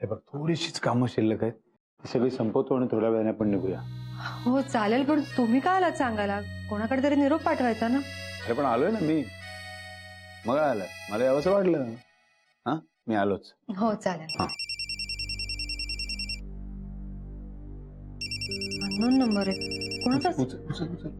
हे बघ थोडीशीच कामं शिल्लक आहेत, ती सगळी संपवतो आणि थोड्या वेळाने आपण निघूया. हो चालेल, पण तुम्ही काय आलात सांगायला? कोणाकडे तरी निरोप पाठवायचा ना. अरे पण आलोय ना मी, मग आलं मला यावंसं वाटलं. हा मी आलोच. हो चालेल. हा. अननोन नंबर आहे, कोणाचा? उचल उचल उचल.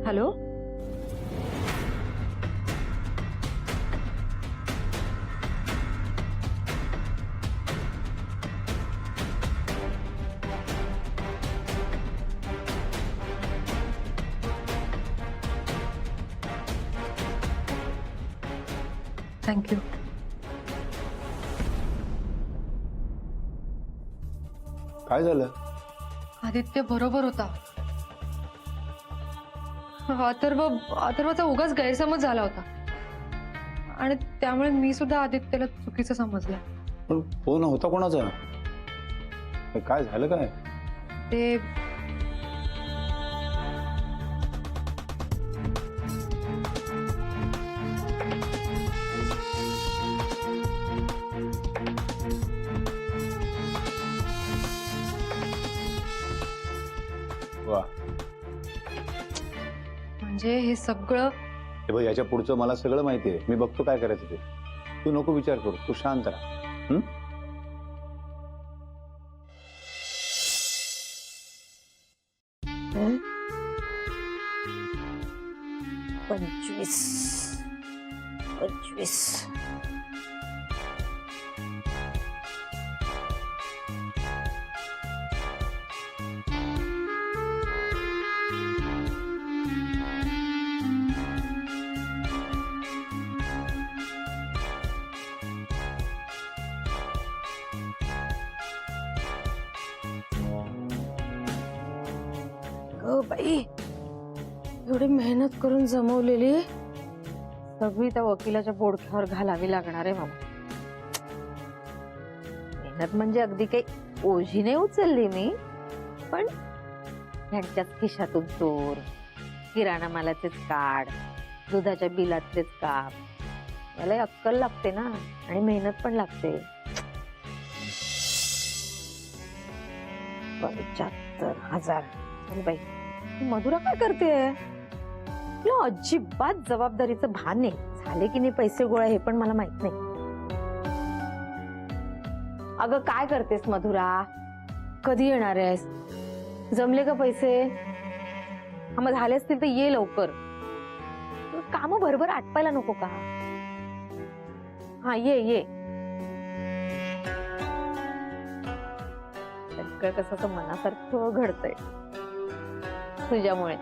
हॅलो. थँक्यू. काय झालं? आदित्य बरोबर होता. अथर्वचा उगाच गैरसमज झाला होता आणि त्यामुळे मी सुद्धा आदित्यला चुकीचं समजलं. पण फोन होता कोणाचा? काय झालं काय? ते वा, म्हणजे हे सगळं हे बघ याच्या पुढचं मला सगळं माहिती आहे. मी बघतो काय करायचं ते. तू नको विचार करू, तू शांत राहा. 25 ग बाई, एवढी मेहनत करून जमवलेली सगळी त्या वकिलाच्या बोडक्यावर घालावी लागणार आहे बाबा. मेहनत म्हणजे अगदी काही ओझी उचलली मी, पण ह्यांच्याच खिशातून चोर, किराणा मालाचेच काढ, दुधाच्या बिलातलेच काप. याला अक्कल लागते ना, आणि मेहनत पण लागते. 75,000. बाई मधुरा काय करते? तुला अजिबात जबाबदारीचं भान नाही. झाले की नाही पैसे गोळा हे पण मला माहित नाही. अगं काय करतेस मधुरा? कधी येणार आहेस? जमले का पैसे? हा मग झाले असतील तर ये लवकर. काम भरभर आटपायला नको का? हा ये ये. सगळं कसं मनासारखं घडतंय तुझ्यामुळे.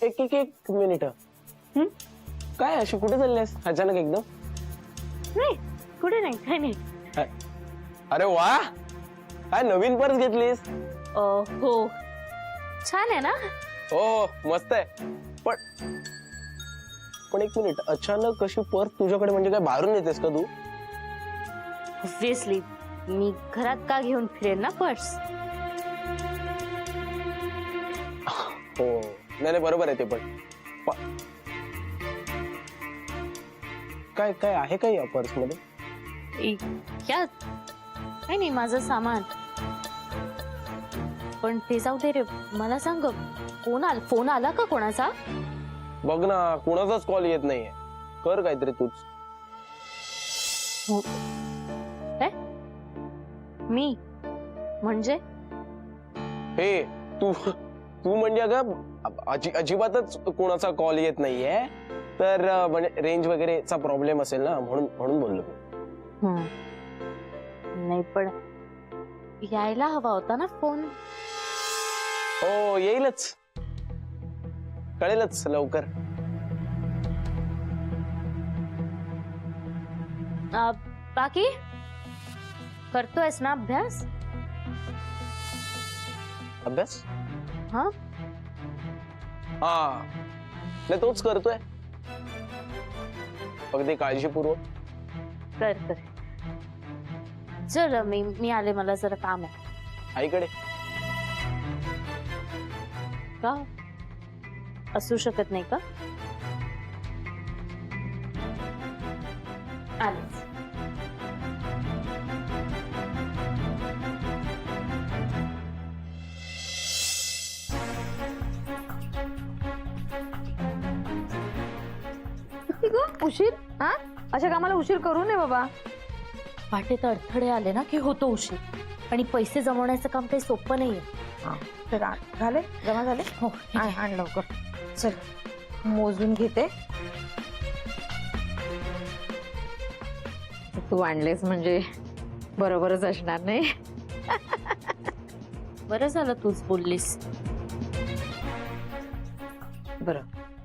एक मिनिट. काय अशी कुठे चाललीस अचानक एकदम? नाही कुठे नाही, काय नाही. अरे वा, काय नवीन पर्स घेतलीस? हो छान आहे ना. हो मस्त आहे. पण एक मिनिट, अचानक कशी पर्स तुझ्याकडे? म्हणजे काय बाहेरून येतेस का तू? ऑब्विसली मी घरात का घेऊन फिरेन ना पर्स. हो नाही बरोबर आहे ते. पण काय काय आहे काय या पर्स मध्ये? यात काही नाही, माझं सामान. पण ते जाऊ दे रे, मला सांग फोन आला का कोणाचा? बघ ना, कोणाचाच कॉल येत नाहीये. कर काहीतरी तूच. मी म्हणजे? हे तू तू म्हणजे अगं अजिबातच कोणाचा कॉल येत नाहीये, तर म्हणजे रेंज वगैरेचा प्रॉब्लेम असेल ना, म्हणून बोललो मी. नाही पण यायला हवा होता ना फोन. हो येईलच, कळेलच लवकर. बाकी करतोयस ना अभ्यास? अभ्यास? हा हा नाही तोच करतोय, अगदी काळजीपूर्वक. कर. चल मी आले, मला जरा काम आहे. आईकडे का असू शकत नाही का? आलेच. किती ग उशीर? हा, अशा कामाला उशीर करू नये बाबा. वाटेत अडथळे आले ना की होतो उशीर, आणि पैसे जमवण्याचं काम काही सोपं नाहीये. तर झाले, जमा झाले. हो, आण लवकर. चल मोजून घेते. तू आणलेस म्हणजे बरोबरच असणार नाही. बरं झालं तूच बोललीस. बरं,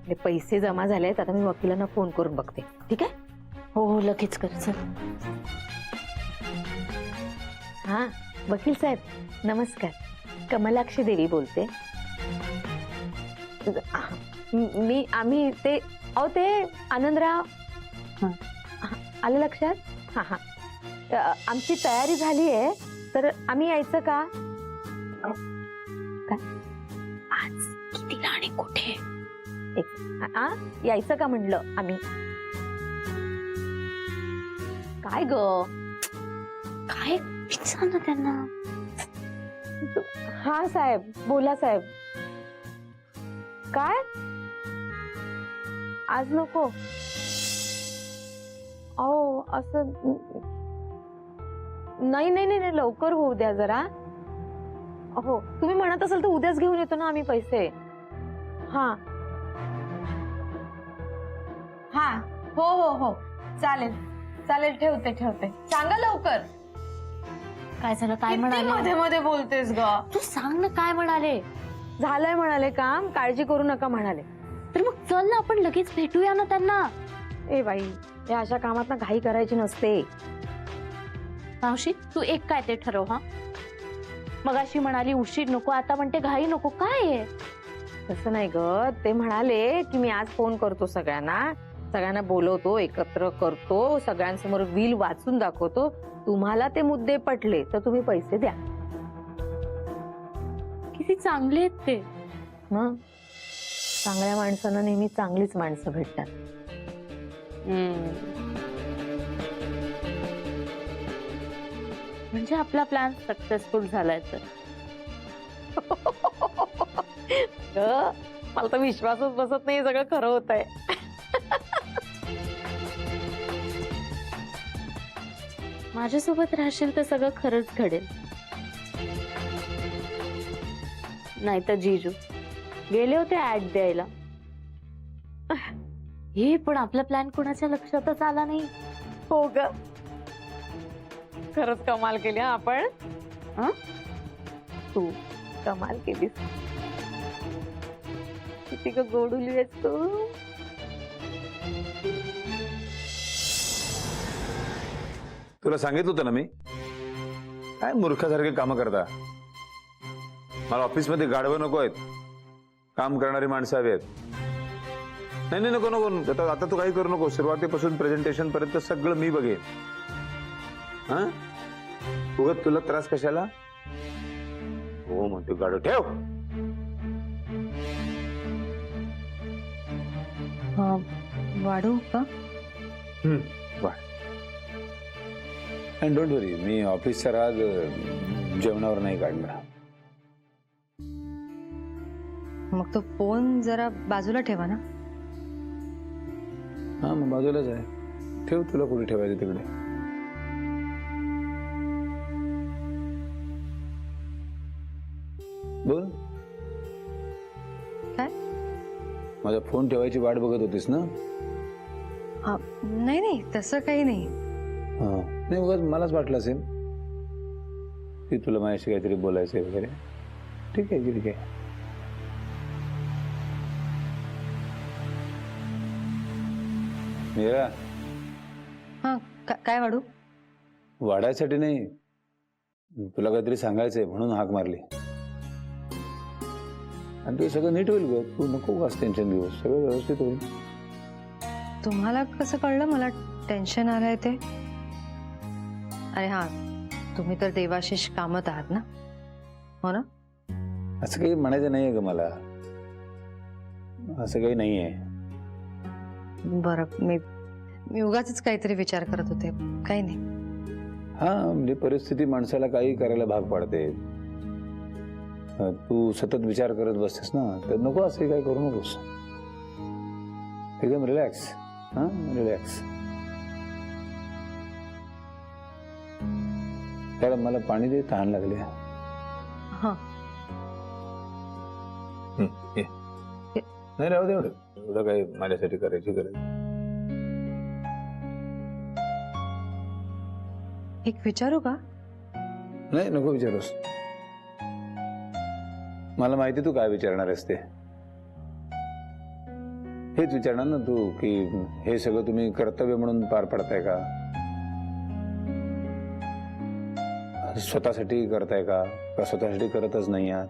हे पैसे जमा झालेत. आता मी वकिलांना फोन करून बघते. ठीक आहे? हो हो, लगेच कर. चल. हा, वकील साहेब नमस्कार. कमलाक्षी देवी बोलते. आम्ही ते आनंदराव. आलं लक्षात? हा हा, आमची तयारी झाली आहे, तर आम्ही यायचं का? काय आज कितीला आणि कुठे? यायचं का म्हणलं आम्ही? काय ग? काय विचार ना त्यांना. हा साहेब, बोला साहेब. काय आज नको? अहो असं नाही नाही नाही, लवकर होऊ द्या जरा. हो, तुम्ही म्हणत असाल तर उद्याच घेऊन येतो ना आम्ही पैसे. हा हा, हो हो हो, चालेल चालेल. ठेवते ठेवते. सांगा लवकर. काय झालं? काय मध्ये म्हणाले? मध्ये बोलतेस ग. तू सांग ना, काय म्हणाले? झालंय म्हणाले काम, काळजी करू नका म्हणाले. तर मग चल ना, आपण लगेच भेटूया ना त्यांना. ए बाई, या अशा कामात ना घाई करायची नसते. मावशी, तू एक काय ते ठरव. हा, मगाशी म्हणाली उशीर नको, आता म्हणते घाई नको. काय आहे? तसं नाही ग, ते म्हणाले की मी आज फोन करतो सगळ्यांना बोलवतो, एकत्र करतो, सगळ्यांसमोर व्हील वाचून दाखवतो. तुम्हाला ते मुद्दे पटले तर तुम्ही पैसे द्या. किती चांगले आहेत ते. मग चांगल्या माणसांना नेहमी चांगलीच माणसं भेटतात. म्हणजे आपला प्लॅन सक्सेसफुल झालाय तर. मला तर विश्वासच बसत नाही, सगळं खरं होत आहे. माझ्यासोबत राहशील तर सगळं खरंच घडेल. नाही तर जीजू गेले होते ऍड द्यायला. हे पण आपला प्लॅन कोणाच्या लक्षातच आला नाही. हो ग, खरंच कमाल केली हा आपण. तू कमाल केलीस. किती ग गोडुली आहेस तू. तुला सांगितलं होतं ना मी, काय मूर्खासारखे काम करता. मला ऑफिसमध्ये गाढवं नको आहेत, काम करणारी माणसं हवी आहेत. नाही नाही, नको नको. आता तू काही करू नको. सुरुवातीपासून प्रेझेंटेशन पर्यंत सगळं मी बघेन. हा, उगत तुला त्रास कशाला? हो म्हणतो गाढव. ठेव. वाढू का? वाढ. अँड डोंट वरी, मी ऑफिसचा राग जेवणावर नाही काढणार. मग तो फोन जरा बाजूला ठेवा ना. हा, मग बाजूलाच आहे. ठेव, तुला कुठे ठेवायचं तिकडे. बोल. काय? माझा फोन ठेवायची वाट बघत होतीस ना? नाही नाही, तसं काही नाही. हा, नाही उगाच मलाच वाटलं असेल की तुला माझ्याशी काहीतरी बोलायचंय वगैरे. ठीक आहे, ठीक आहे. मीरा, हा, काय वाढू? वाढायसाठी नाही, तुला काहीतरी सांगायचंय म्हणून हाक मारली. आणि ते सगळं नीट होईल ग. तू नको उगाच टेन्शन घेऊ, सगळं व्यवस्थित होईल. तुम्हाला कसं कळलं मला टेन्शन आलंय ते? अरे हा, तुम्ही तर देवाशिष कामत आहात ना, हो ना? असं काही म्हणायचं नाहीये ग मला. असं काही नाहीये. बरं, मी मी उगाच काहीतरी विचार करत होते, काही नाही. हा म्हणजे परिस्थिती माणसाला काही करायला भाग पाडते. तू सतत विचार करत बसतेस ना, तर नको असं काही करू नकोस. एकदम रिलॅक्स. हा रिलॅक्स. त्याला मला पाणी दे, तहान लागली. हा नाही राहू दे, एवढं काही माझ्यासाठी करायची गरज. एक विचारू का? नाही नको विचारूस. मला माहिती तू काय विचारणार आहेस ते. हेच विचारणार ना तू की हे सगळं तुम्ही कर्तव्य म्हणून पार पाडताय का, स्वतःसाठी करताय का स्वतःसाठी करतच नाही आहात,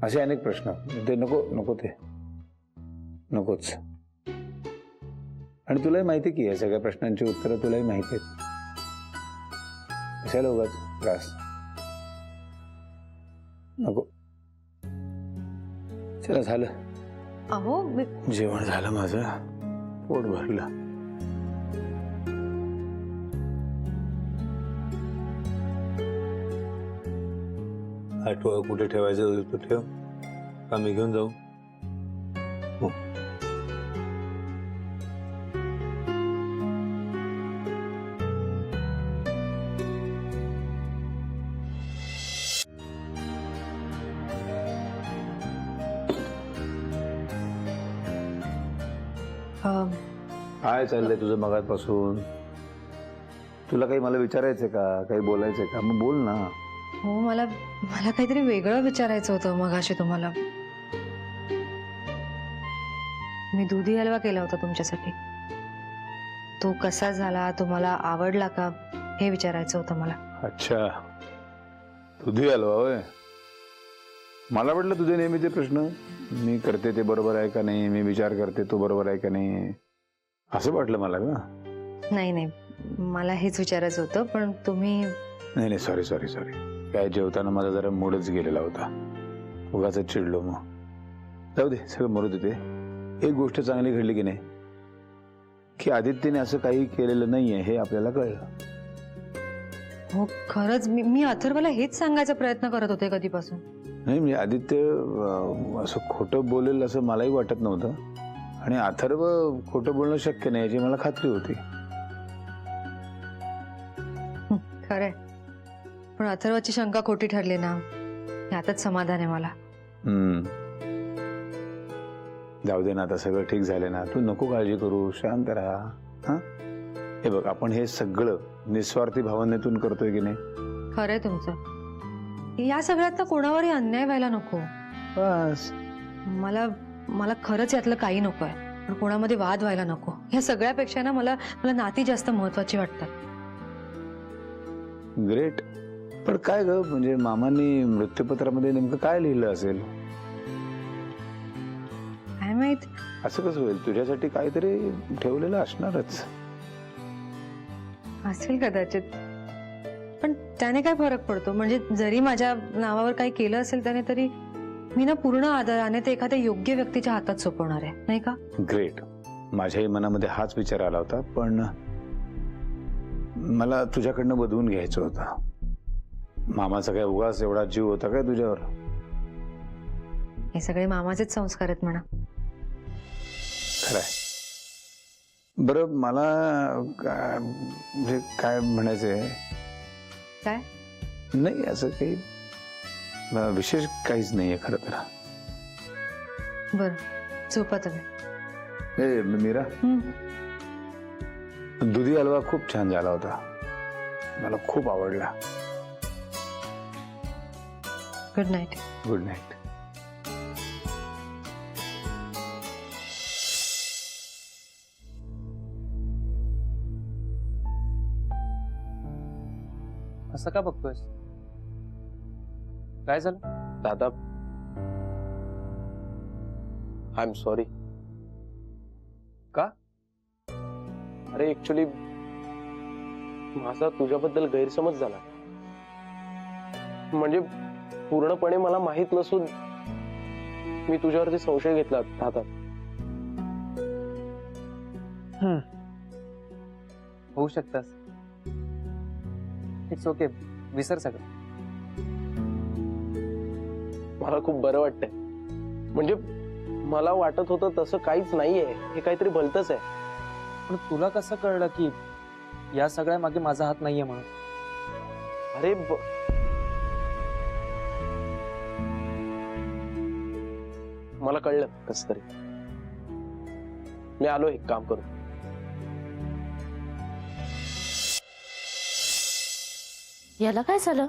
असे अनेक प्रश्न. ते नको नको, ते नकोच. आणि तुलाही माहिती की या सगळ्या प्रश्नांची उत्तरं तुलाही माहिती आहेत. कशाला उगाच त्रास. नको. चला झालं, अहो जेवण झालं माझं, पोट भरलं. आठवण कुठे ठेवायचं तू ठेव, का मी घेऊन जाऊ? हो. काय चाललंय तुझं मगाचपासून? तुला काही मला विचारायचंय का, काही बोलायचंय का? मग बोल ना. हो, मला काहीतरी वेगळं विचारायचं होतं मगाशी तुम्हाला. मी दुधी हलवा केला होता तुमच्यासाठी. तो कसा झाला, तुम्हाला आवडला का, हे विचारायचं होतं मला. अच्छा, दुधी हलवा होय. मला वाटलं तुझे नेहमीचे प्रश्न, मी करते ते बरोबर आहे का नाही, मी विचार करते तो बरोबर आहे का नाही, असं वाटलं मला. का नाही नाही, मला हेच विचारायचं होतं. पण तुम्ही नाही नाही, सॉरी सॉरी सॉरी. काय जेवताना माझा जरा मूडच गेलेला होता, उगाच चिडलो. मग जाऊ दे, सगळं मरू दे. एक गोष्ट चांगली घडली की नाही, की आदित्यने असं काही केलेलं नाहीये हे आपल्याला कळलं. हो खरंच, मी अथर्वला हेच सांगायचा प्रयत्न करत होते कधीपासून. नाही म्हणजे आदित्य असं खोटं बोलेल असं मलाही वाटत नव्हतं, आणि अथर्व खोटं बोलणं शक्य नाही याची मला खात्री होती. खरंय, पण अथर्वची शंका खोटी ठरली ना, यातच समाधान आहे मला. जाऊ दे ना, आता सगळं ठीक झालं ना, तू नको काळजी करू, शांत राहा. हा, हे बघ, आपण हे सगळं निस्वार्थी भावनेतून करतोय की नाही. खरंय तुमचं. या सगळ्यात ना कोणावरही अन्याय व्हायला नको. बस. मला खरंच यातलं काही नको आहे, पण कोणामध्ये वाद व्हायला नको. या सगळ्यापेक्षा ना मला नाती जास्त महत्वाची वाटतात. ग्रेट. पण काय ग, म्हणजे मामांनी मृत्यूपत्रामध्ये नेमकं काय लिहिलं असेल? काय माहित. असं कसं होईल? तुझ्यासाठी काहीतरी ठेवलेलं असणारच. असेल कदाचित, पण त्याने काय फरक पडतो? म्हणजे जरी माझ्या नावावर काही केलं असेल त्याने, तरी मी ना पूर्ण आदराने ते एखाद्या योग्य व्यक्तीच्या हातात सोपवणार आहे, नाही का? ग्रेट. माझ्याही मनामध्ये हाच विचार आला होता, पण मला तुझ्याकडनं बदलून घ्यायचं होतं. मामाचा काय उगाच एवढा जीव होता काय तुझ्यावर? हे सगळे मामाचेच संस्कार आहेत म्हणा. खरंय. बरं, मला म्हणजे काय म्हणायचंय, काय? नाही असं काही विशेष काहीच नाहीये खरं तर. बर, झोपा तुम्ही. ए मीरा, दुधी हलवा खूप छान झाला होता, मला खूप आवडला. Good night. Good night. असं का बघतोयस? काय झालं? दादा, आय एम सॉरी. का? अरे ऍक्च्युली माझा तुझ्याबद्दल गैरसमज झाला. म्हणजे पूर्णपणे मला माहित नसून मी तुझ्यावरती संशय घेतला दादा. होऊ शकतं. इट्स ओके, विसर सगळं. मला खूप बरं वाटतंय. म्हणजे मला वाटत होतं तसं काहीच नाहीये, हे काहीतरी भलतंच आहे. पण तुला कसं कळलं की या सगळ्या मागे माझा हात नाहीये म्हणून? अरे मला कळलं कसं तरी. मी आलो एक काम करू. याला काय झालं?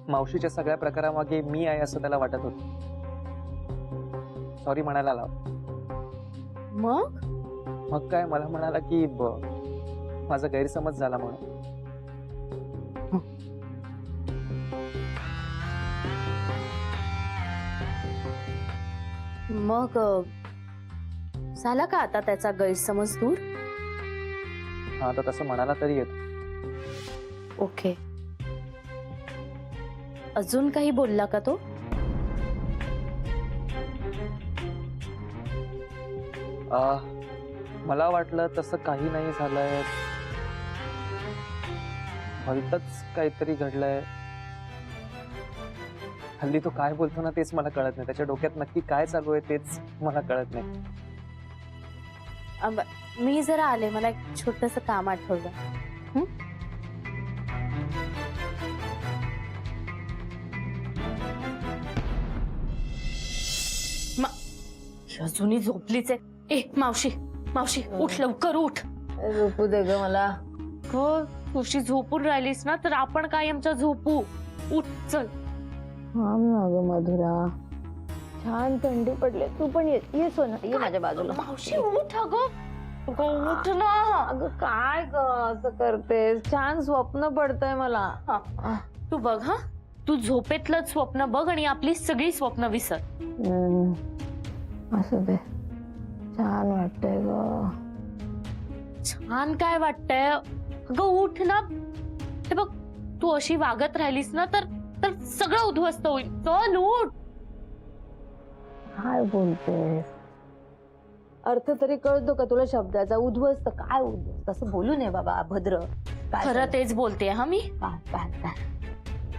मावशीच्या सगळ्या प्रकारामागे मी आहे असं त्याला वाटत होतं. सॉरी म्हणायला लाव. मग काय, मला म्हणाला की माझा गैरसमज झाला म्हणून. मग झाला का आता त्याचा गैरसमज दूर? हा, आता तसं म्हणाला तरी येतो. ओके. अजून काही बोलला का तो? मला वाटलं तसं काही नाही झालंय, भलतच काहीतरी घडलंय. हल्ली तो काय बोलतो ना तेच मला कळत नाही. त्याच्या डोक्यात नक्की काय चालू आहे तेच मला कळत नाही. मी जरा आले, मला एक छोटस काम आठवलं. अजूनही झोपलीच आहे. ए मावशी, मावशी उठ, लवकर उठ. झोपू दे ग मला. तुझी झोपून राहिलीस ना तर आपण कायमच्या झोपू. उठ चल. मधुरा, छान थंडी पडले. तू पण ये सोना, ये माझ्या बाजूला. मावशी उठ अगं. उठ ना. अगं काय ग असं करतेस? छान स्वप्न पडतंय मला. तू बघ, हा तू झोपेतलं स्वप्न बघ आणि आपली सगळी स्वप्न विसर. असं दे, छान वाटतंय ग. छान काय वाटतंय? अगं उठ ना. हे बघ, तू अशी वागत राहिलीस ना तर तर सगळं उद्ध्वस्त होईल. चल उठ. काय बोलतेस? अर्थ तरी कळतो का तुला शब्दाचा? उद्ध्वस्त काय उद्ध्वस्त? असं बोलू नये बाबा, अभद्र. खरं तेच बोलते हा मी. काय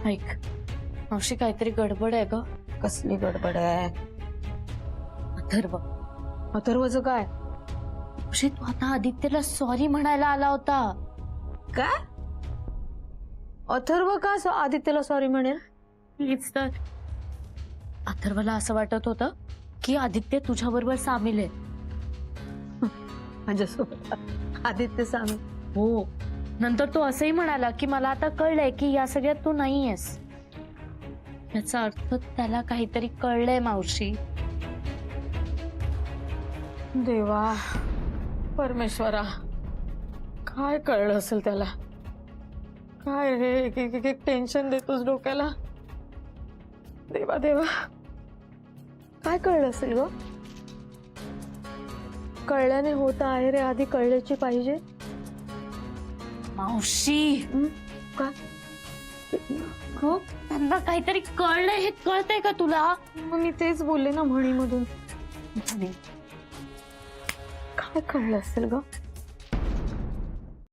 ऐक मावशी, काहीतरी गडबड आहे ग. कसली गडबड आहे? अथर्व. अथर्वचं काय? मावशी, तू आता आदित्यला सॉरी म्हणायला आला होता. काय? अथर्व का आदित्यला सॉरी म्हणेल? प्लीज. तर अथर्वला असं वाटत होतं की आदित्य तुझ्या बरोबर सामील आहे. माझ्यासोबत आदित्य सामील? हो. नंतर तो असंही म्हणाला की मला आता कळलंय की या सगळ्यात तू नाहीयेस. याचा अर्थ त्याला काहीतरी कळलंय मावशी. देवा, परमेश्वरा, काय कळलं असेल त्याला? काय रे, एक टेन्शन देतोस डोक्याला. देवा देवा, काय कळलं असेल ग? कळल्याने होत आहे रे, आधी कळल्याची पाहिजे. मावशी, काय? त्यांना काहीतरी कळलंय, हे कळतंय का तुला? मी तेच बोलले ना म्हणीमधून. काय कळलं असेल ग?